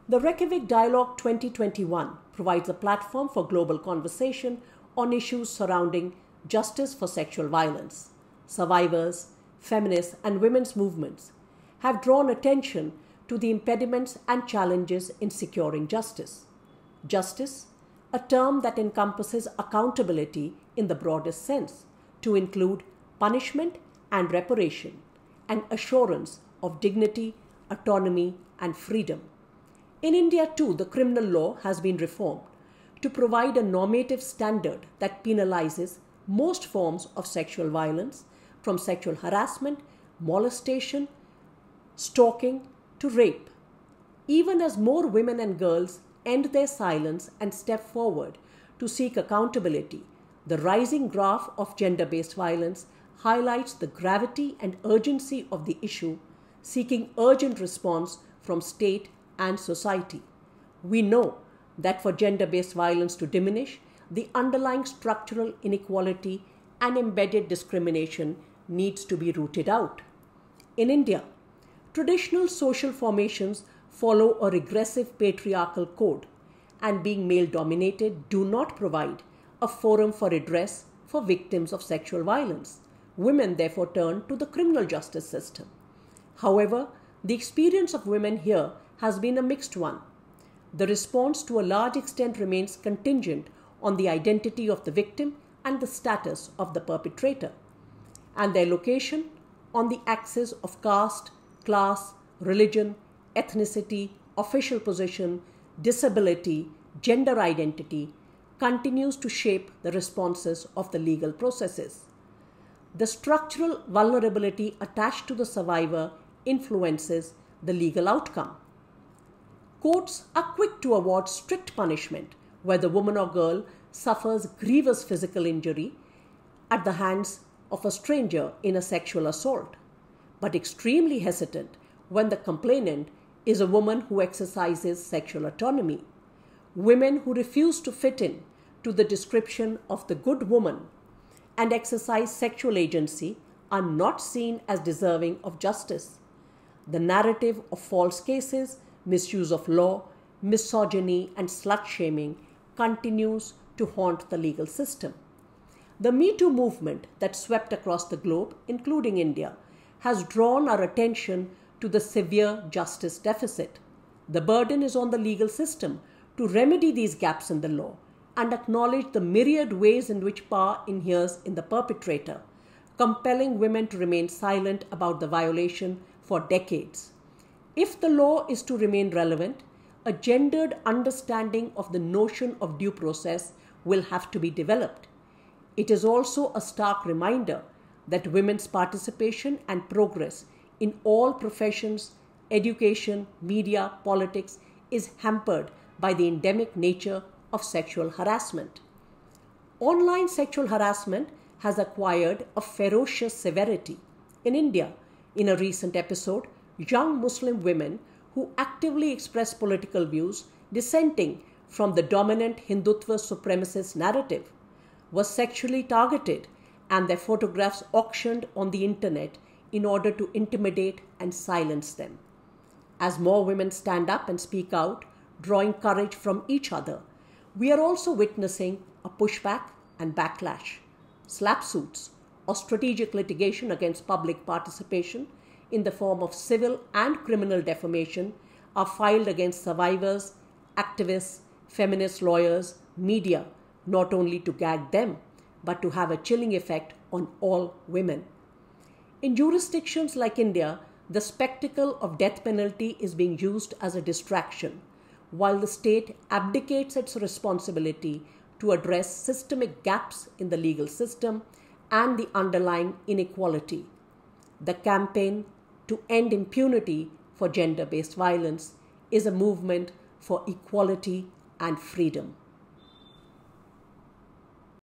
The Reykjavík Dialogue 2021 provides a platform for global conversation on issues surrounding justice for sexual violence. Survivors, feminists, and women's movements have drawn attention to the impediments and challenges in securing justice. Justice, a term that encompasses accountability in the broadest sense, to include punishment and reparation, and assurance of dignity, autonomy, and freedom. In India, too, the criminal law has been reformed to provide a normative standard that penalizes most forms of sexual violence, from sexual harassment, molestation, stalking, to rape. Even as more women and girls end their silence and step forward to seek accountability, the rising graph of gender-based violence highlights the gravity and urgency of the issue, seeking urgent response from state and society. We know that for gender-based violence to diminish, the underlying structural inequality and embedded discrimination needs to be rooted out. In India, traditional social formations follow a regressive patriarchal code, and being male-dominated do not provide a forum for redress for victims of sexual violence. Women therefore turn to the criminal justice system. However, the experience of women here has been a mixed one. The response to a large extent remains contingent on the identity of the victim and the status of the perpetrator, and their location on the axis of caste, class, religion, ethnicity, official position, disability, gender identity continues to shape the responses of the legal processes. The structural vulnerability attached to the survivor influences the legal outcome. Courts are quick to award strict punishment where the woman or girl suffers grievous physical injury at the hands of a stranger in a sexual assault, but extremely hesitant when the complainant is a woman who exercises sexual autonomy. Women who refuse to fit in to the description of the good woman and exercise sexual agency are not seen as deserving of justice. The narrative of false cases, misuse of law, misogyny, and slut-shaming continues to haunt the legal system. The Me Too movement that swept across the globe, including India, has drawn our attention to the severe justice deficit. The burden is on the legal system to remedy these gaps in the law and acknowledge the myriad ways in which power inheres in the perpetrator, compelling women to remain silent about the violation for decades. If the law is to remain relevant, a gendered understanding of the notion of due process will have to be developed. It is also a stark reminder that women's participation and progress in all professions, education, media, politics is hampered by the endemic nature of sexual harassment. Online sexual harassment has acquired a ferocious severity. In India, in a recent episode, young Muslim women who actively express political views dissenting from the dominant Hindutva supremacist narrative were sexually targeted and their photographs auctioned on the internet in order to intimidate and silence them. As more women stand up and speak out, drawing courage from each other, we are also witnessing a pushback and backlash. Slap suits or strategic litigation against public participation in the form of civil and criminal defamation are filed against survivors, activists, feminist lawyers, media, not only to gag them, but to have a chilling effect on all women. In jurisdictions like India, the spectacle of death penalty is being used as a distraction, while the state abdicates its responsibility to address systemic gaps in the legal system and the underlying inequality. The campaign to end impunity for gender-based violence is a movement for equality and freedom.